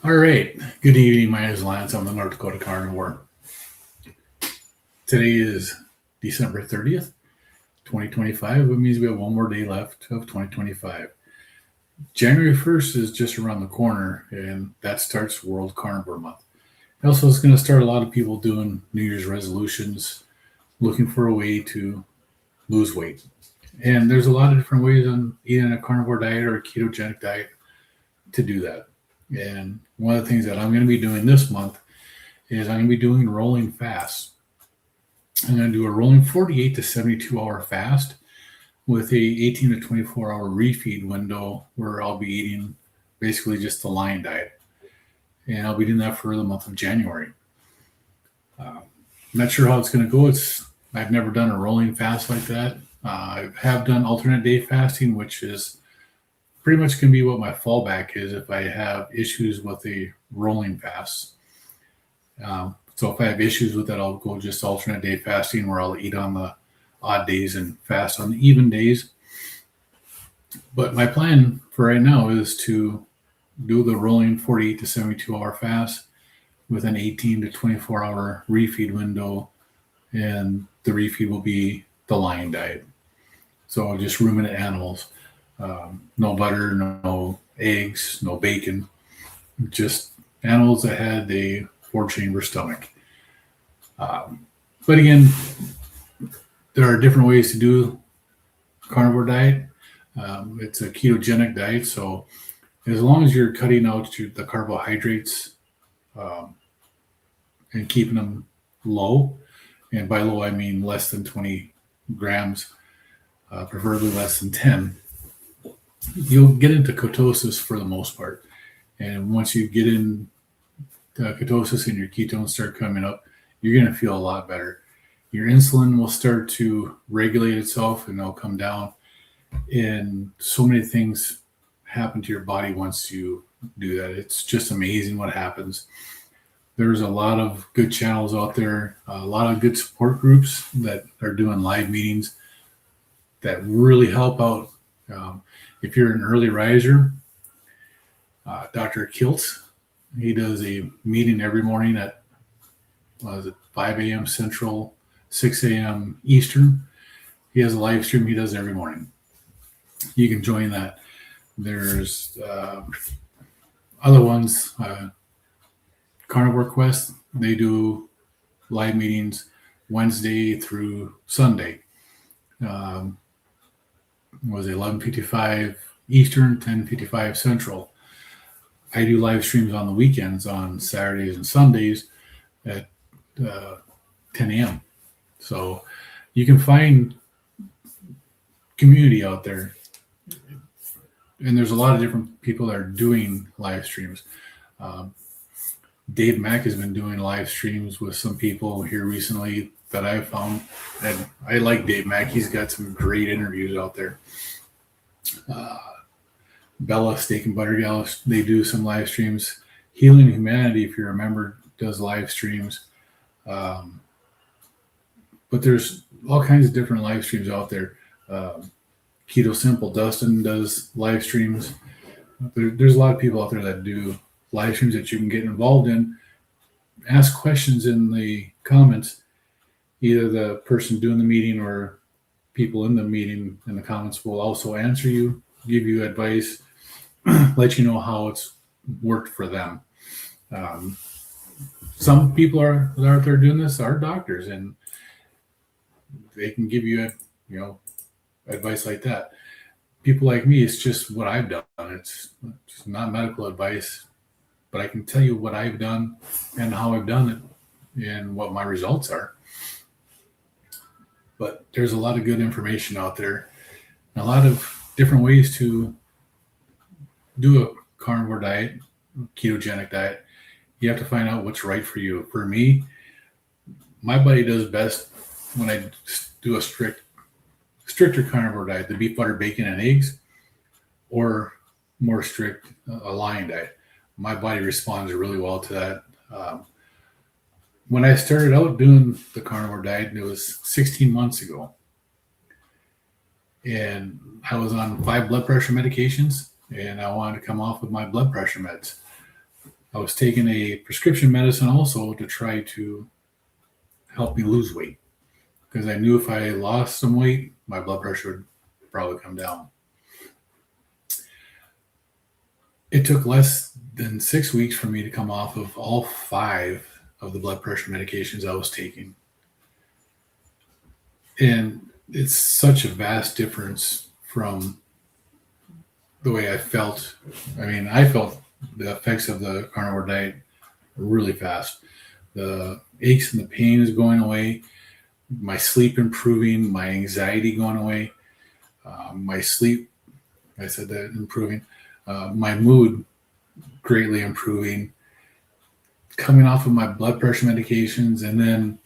All right. Good evening. My name is Lance. I'm the North Dakota Carnivore. Today is December 30th, 2025. It means we have one more day left of 2025. January 1st is just around the corner, and that starts World Carnivore Month. Also, it's going to start a lot of people doing New Year's resolutions, looking for a way to lose weight. And there's a lot of different ways on eating a carnivore diet or a ketogenic diet to do that. And one of the things that I'm going to be doing this month is I'm going to be doing rolling fasts. I'm going to do a rolling 48 to 72 hour fast with a 18 to 24 hour refeed window where I'll be eating basically just the lion diet. And I'll be doing that for the month of January. I'm not sure how it's going to go. I've never done a rolling fast like that. I have done alternate day fasting, which is pretty much going to be what my fallback is if I have issues with a rolling fast. So if I have issues with that, I'll go just alternate day fasting where I'll eat on the odd days and fast on the even days. But my plan for right now is to do the rolling 48 to 72 hour fast with an 18 to 24 hour refeed window. And the refeed will be the lion diet. So just ruminant animals. No butter, no eggs, no bacon, just animals that had a 4-chamber stomach. But again, there are different ways to do carnivore diet. It's a ketogenic diet, so as long as you're cutting out the carbohydrates and keeping them low, and by low I mean less than 20 grams, preferably less than 10, you'll get into ketosis for the most part. And once you get in ketosis and your ketones start coming up, you're going to feel a lot better. Your insulin will start to regulate itself and it'll come down. And so many things happen to your body once you do that. It's just amazing what happens. There's a lot of good channels out there, a lot of good support groups that are doing live meetings that really help out. If you're an early riser, Dr. Kiltz, he does a meeting every morning at 5 a.m. Central, 6 a.m. Eastern. He has a live stream he does every morning. You can join that. There's other ones, Carnivore Quest, they do live meetings Wednesday through Sunday. Was 11:55 Eastern, 10:55 Central. I do live streams on the weekends on Saturdays and Sundays at 10 a.m. So you can find community out there. And there's a lot of different people that are doing live streams. Dave Mack has been doing live streams with some people here recently that I've found. And I like Dave Mack. He's got some great interviews out there. Bella Steak and Butter Gal, they do some live streams. Healing Humanity, if you remember, does live streams. But there's all kinds of different live streams out there. Keto Simple, Dustin does live streams. There's a lot of people out there that do live streams that you can get involved in. Ask questions in the comments. Either the person doing the meeting or people in the meeting in the comments will also answer you, give you advice, let you know how it's worked for them. Some people are out there doing this are doctors, and they can give you advice like that. People like me, it's just what I've done. It's just not medical advice, but I can tell you what I've done and how I've done it and what my results are. But there's a lot of good information out there, a lot of different ways to do a carnivore diet, ketogenic diet. You have to find out what's right for you. For me, my body does best when I do a stricter carnivore diet, the beef, butter, bacon, and eggs, or more strict, a lion diet. My body responds really well to that. When I started out doing the carnivore diet, it was 16 months ago. And I was on 5 blood pressure medications, and I wanted to come off with my blood pressure meds. I was taking a prescription medicine also to try to help me lose weight, because I knew if I lost some weight, my blood pressure would probably come down. It took less than 6 weeks for me to come off of all 5 of the blood pressure medications I was taking. And it's such a vast difference from the way I felt. I mean, I felt the effects of the carnivore diet really fast. The aches and the pain is going away, my sleep improving, my anxiety going away, my sleep, I said that, improving, my mood greatly improving, coming off of my blood pressure medications. And then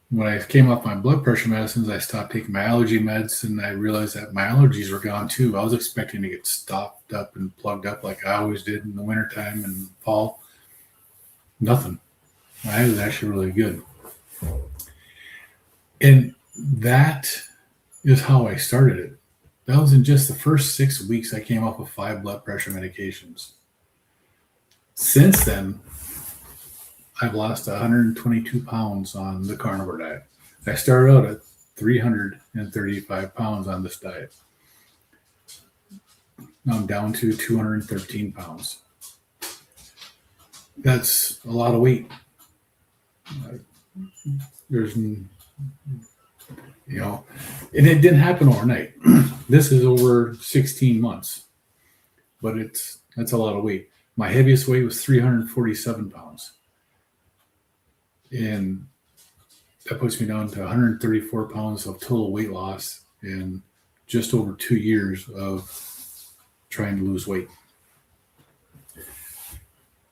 when I came off my blood pressure medicines, I stopped taking my allergy meds, and I realized that my allergies were gone too. I was expecting to get stopped up and plugged up like I always did in the wintertime and fall. Nothing. I was actually really good. And that is how I started it. That was in just the first 6 weeks I came off of 5 blood pressure medications. Since then, I've lost 122 pounds on the carnivore diet. I started out at 335 pounds on this diet. Now I'm down to 213 pounds. That's a lot of weight. There's, and it didn't happen overnight. This is over 16 months, but that's a lot of weight. My heaviest weight was 347 pounds. And that puts me down to 134 pounds of total weight loss in just over 2 years of trying to lose weight.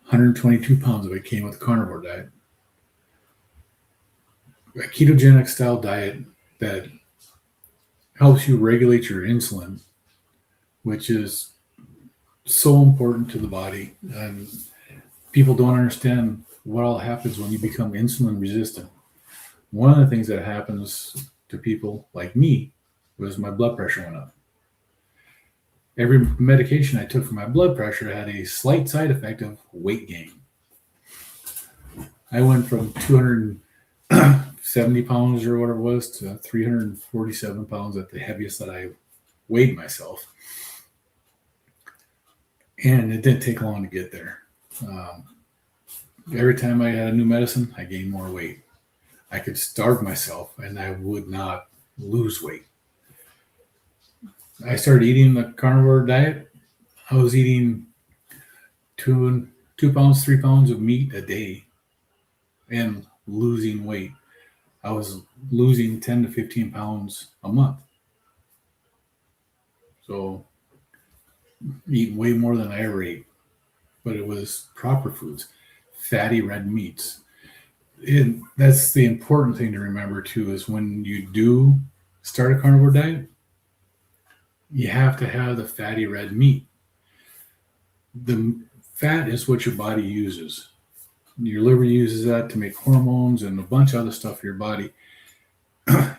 122 pounds of it came with the carnivore diet. A ketogenic style diet that helps you regulate your insulin, which is so important to the body. And people don't understand what all happens when you become insulin resistant. One of the things that happens to people like me was my blood pressure went up. Every medication I took for my blood pressure had a slight side effect of weight gain. I went from 270 pounds or whatever it was to 347 pounds at the heaviest that I weighed myself. And it didn't take long to get there. Every time I had a new medicine, I gained more weight. I could starve myself and I would not lose weight. I started eating the carnivore diet. I was eating 2 pounds, 3 pounds of meat a day and losing weight. I was losing 10 to 15 pounds a month. So eating way more than I ever ate, but it was proper foods, fatty red meats. And that's the important thing to remember too, is when you do start a carnivore diet, you have to have the fatty red meat. The fat is what your body uses. Your liver uses that to make hormones and a bunch of other stuff for your body.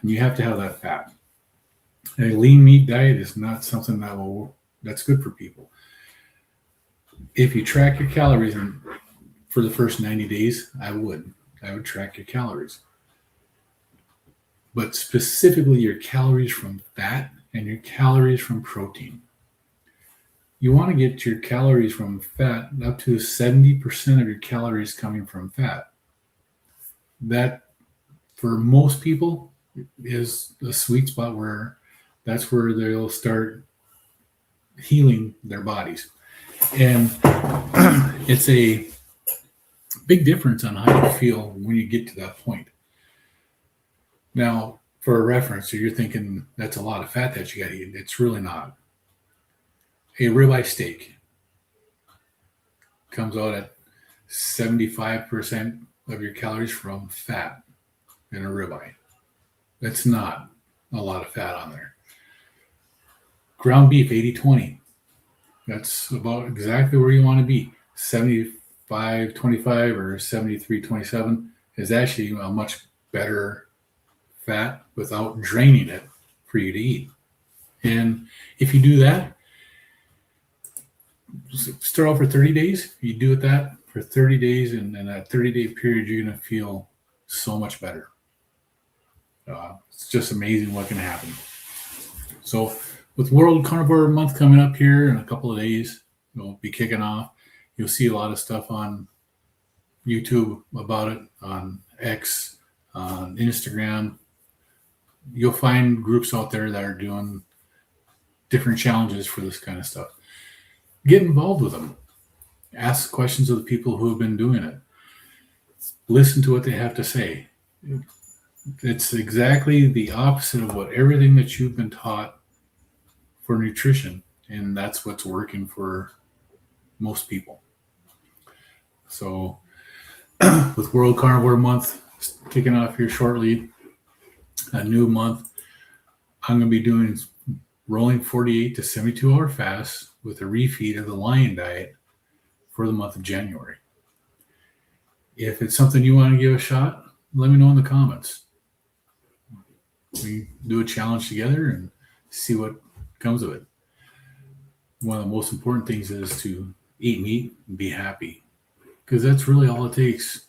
You have to have that fat. A lean meat diet is not something that's good for people. If you track your calories for the first 90 days, I would track your calories. But specifically your calories from fat and your calories from protein. You want to get your calories from fat up to 70% of your calories coming from fat. That, for most people, is the sweet spot where that's where they'll start healing their bodies. And it's a big difference on how you feel when you get to that point. Now, for a reference, so you're thinking that's a lot of fat that you got to eat. It's really not. A ribeye steak comes out at 75% of your calories from fat in a ribeye. That's not a lot of fat on there. Ground beef, 80-20. That's about exactly where you want to be. 75-25 or 73-27 is actually a much better fat without draining it for you to eat. And if you do that, start off for 30 days. You do it that for 30 days, and in that 30-day period, you're going to feel so much better. It's just amazing what can happen. So with World Carnivore Month coming up here in a couple of days, we'll be kicking off. You'll see a lot of stuff on YouTube about it, on X, on Instagram. You'll find groups out there that are doing different challenges for this kind of stuff. Get involved with them. Ask questions of the people who have been doing it. Listen to what they have to say. It's exactly the opposite of what everything that you've been taught for nutrition, and that's what's working for most people. So with World Carnivore Month kicking off here shortly, a new month, I'm going to be doing rolling 48 to 72 hour fasts with a refeed of the lion diet for the month of January. If it's something you want to give a shot, let me know in the comments. We do a challenge together and see what comes of it. One of the most important things is to eat meat and be happy, because that's really all it takes.